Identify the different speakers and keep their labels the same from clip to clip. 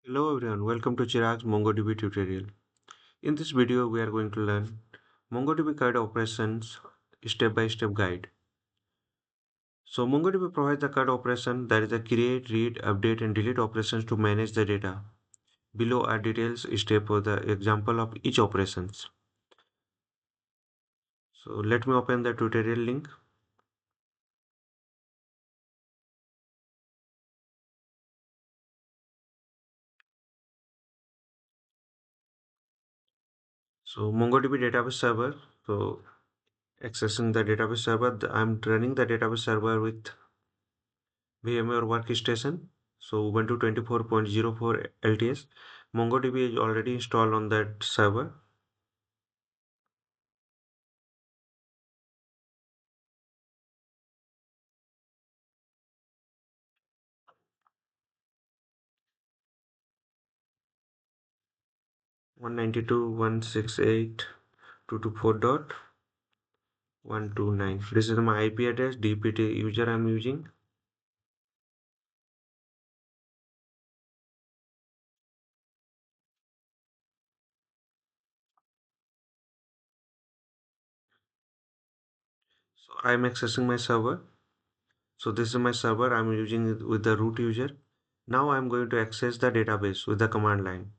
Speaker 1: Hello everyone, welcome to Chirag's MongoDB tutorial. In this video, we are going to learn MongoDB CRUD operations step-by-step guide. So MongoDB provides the CRUD operation, that is the create, read, update and delete operations to manage the data. Below are details step for the example of each operations. So let me open the tutorial link. So MongoDB database server. So accessing the database server, I'm running the database server with VMware workstation. So Ubuntu 24.04 LTS. MongoDB is already installed on that server. One ninety two dot 168.224.129. This is my IP address, DPT user I'm using. So I'm accessing my server. So this is my server. I'm using it with the root user. Now I'm going to access the database with the command line.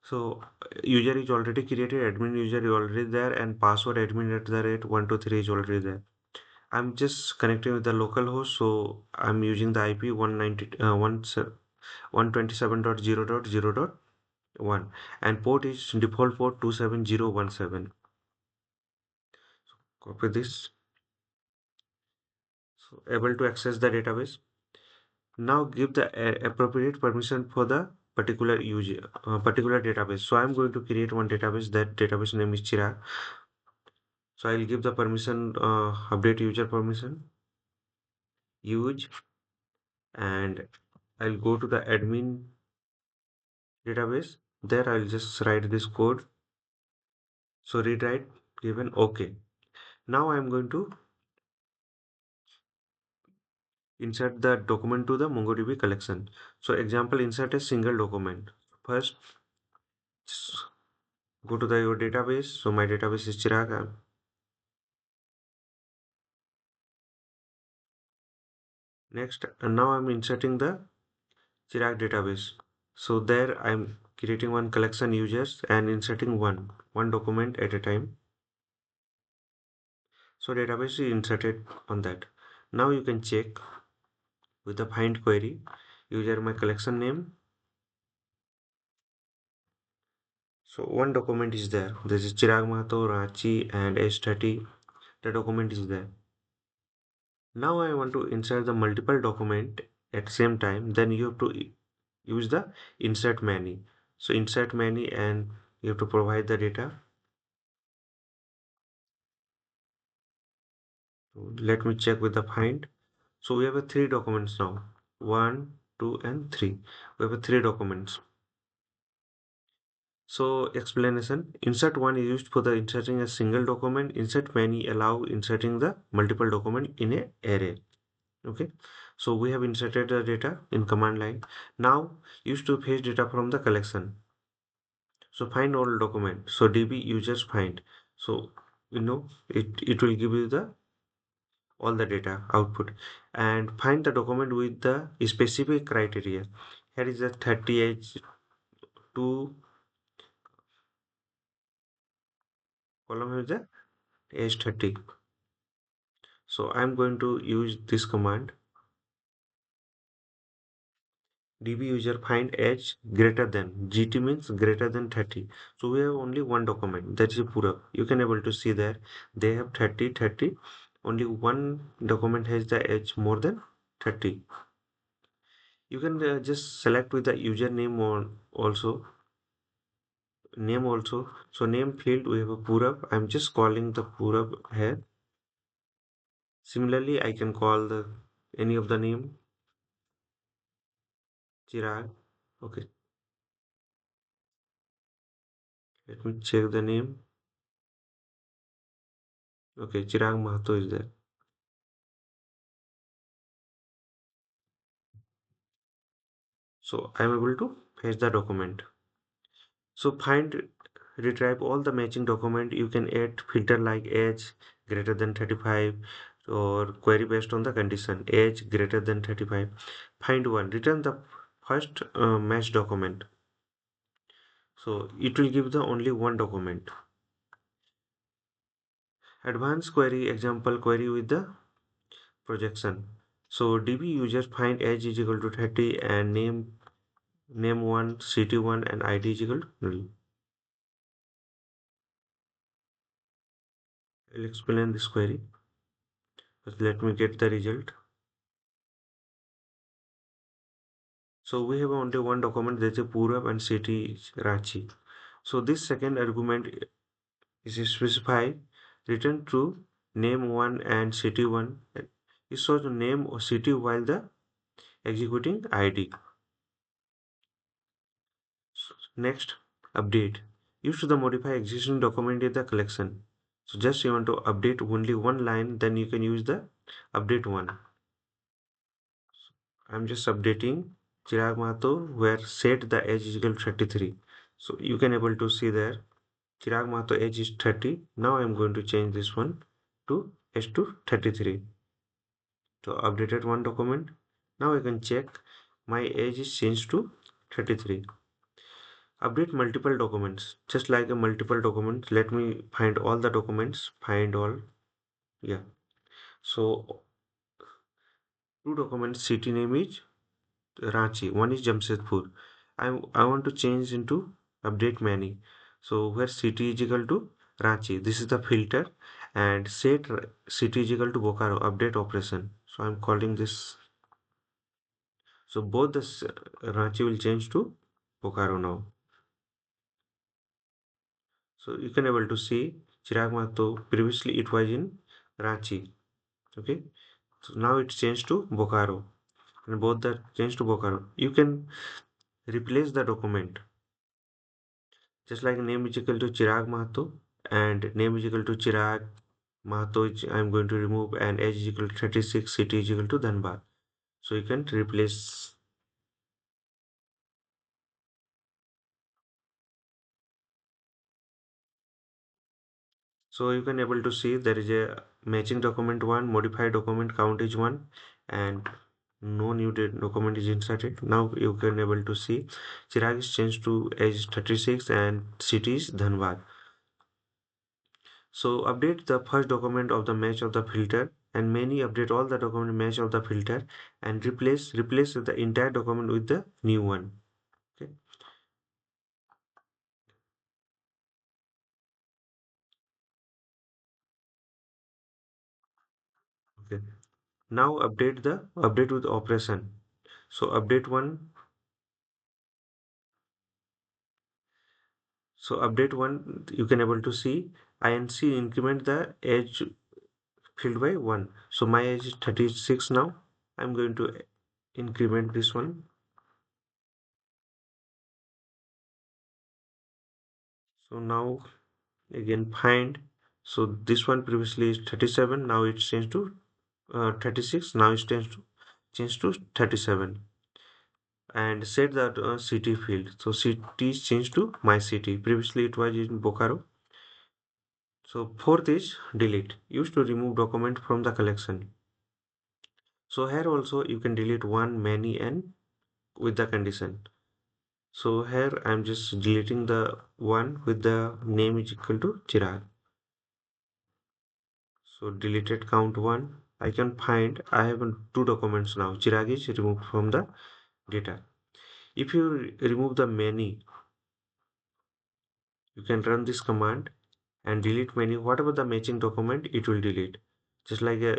Speaker 1: So user is already created, admin user is already there, and password admin at the rate 123 is already there. I'm just connecting with the local host, so I'm using the IP 127.0.0.1 and port is default port 27017. Copy this. So able to access the database. Now give the appropriate permission for the particular user, particular database. So I'm going to create one database. That database name is Chirag. So I'll give the permission, update user permission, use, and I'll go to the admin database. There I'll just write this code. So read write given OK. Now I'm going to insert the document to the MongoDB collection. So example, insert a single document. First, go to the your database. So my database is Chirag. Next, and now I'm inserting the Chirag database. So there I'm creating one collection users and inserting one document at a time. So database is inserted on that. Now you can check with the find query, user my collection name. So one document is there. This is Chirag Mahto, Ranchi and S30. The document is there. Now I want to insert the multiple document at same time. Then you have to use the insert many. So insert many and you have to provide the data. So let me check with the find. So we have a three documents now. 1, 2 and 3. We have a three documents. So explanation, insert one is used for the inserting a single document. Insert many allow inserting the multiple document in a array. Okay, so we have inserted the data in command line. Now used to fetch data from the collection. So find all document. So db users find. So it will give you the all the data output and find the document with the specific criteria. Here is the 30 age 2 column is the age 30. So I'm going to use this command db user find age greater than gt means greater than 30. So we have only one document, that is Purab. You can able to see there they have 30. Only one document has the age more than 30. You can just select with the username or also name also. So name field we have a Purab. I'm just calling the Purab here. Similarly I can call the any of the name Chirag. Okay, let me check the name. Okay, Chirag Mahto is there. So I'm able to fetch the document. So find, retrieve all the matching document. You can add filter like age greater than 35 or query based on the condition age greater than 35. Find one, return the first match document. So it will give the only one document. Advanced query example query with the projection. So DB user find age is equal to 30 and name 1, city 1 and ID is equal to 0. I'll explain this query. First, let me get the result. So we have only one document, that is Purab and city is Ranchi. So this second argument is specified return true name 1 and city 1. It shows the name or city while the executing ID. Next, update. Use to the modify existing document in the collection. So just you want to update only one line, then you can use the update one. I'm just updating Chirag Mahto where set the age is equal to 33. So you can able to see there Chirag Mahto age is 30. Now I'm going to change this one to age to 33. So updated one document. Now I can check my age is changed to 33. Update multiple documents. Just like a multiple documents, let me find all the documents. Find all. Yeah. So two documents. City name is Ranchi. One is Jamshedpur. I want to change into update many. So where city is equal to Ranchi. This is the filter and set city is equal to Bokaro. Update operation. So I'm calling this. So both the Ranchi will change to Bokaro now. So you can able to see Chirag Mahto. Previously it was in Ranchi. Okay. So now it's changed to Bokaro. And both the change to Bokaro. You can replace the document. Just like name is equal to Chirag Mahto and name is equal to Chirag Mahto, I'm going to remove and age is equal to 36, city is equal to Dhanbad. So you can replace. So you can able to see there is a matching document one, modified document count is one, and no new document is inserted. Now you can able to see Chirag is changed to age 36 and city is Dhanbad. So update the first document of the match of the filter and many update all the document match of the filter and replace the entire document with the new one. Okay. Okay. Now update with operation. So update one. So update one you can able to see INC increment the age field by 1. So my age is 36 now. I'm going to increment this one. So now again find. So this one previously is 37. Now it's changed to 36. Now it's changed to 37. And set that city field. So city is changed to my city. Previously it was in Bokaro. So fourth is delete. Used to remove document from the collection. So here also you can delete one, many, and with the condition. So here I'm just deleting the one with the name is equal to Chirag. So deleted count one. I can find I have two documents now. Chirag is removed from the data. If you remove the many, you can run this command and delete many. Whatever the matching document, it will delete. Just like a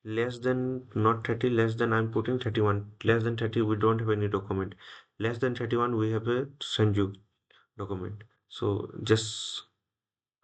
Speaker 1: less than not 30, less than I'm putting 31. Less than 30, we don't have any document. Less than 31, we have a Sanju document. So just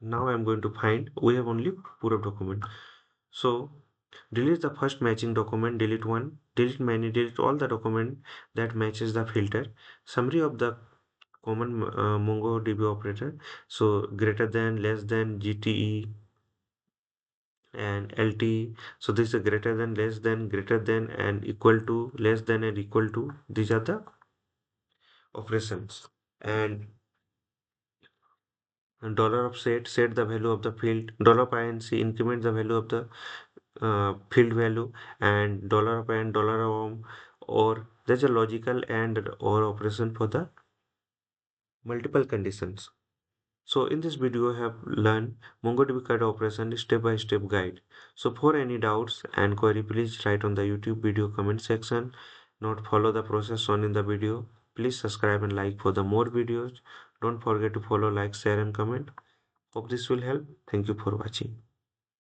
Speaker 1: now I'm going to find we have only Purab document. So delete the first matching document, delete one, delete many, delete all the document that matches the filter. Summary of the common MongoDB operator. So greater than, less than, GTE, and LT. So this is greater than, less than, greater than, and equal to, less than, and equal to. These are the operations. And dollar of set the value of the field. Dollar of inc, increment the value of the field value. And dollar of and dollar of or. There's a logical and or operation for the multiple conditions. So in this video, I have learned MongoDB CRUD operation step-by-step guide. So for any doubts and query, please write on the YouTube video comment section. Not follow the process shown in the video. Please subscribe and like for the more videos. Don't forget to follow, like, share and comment. Hope this will help. Thank you for watching.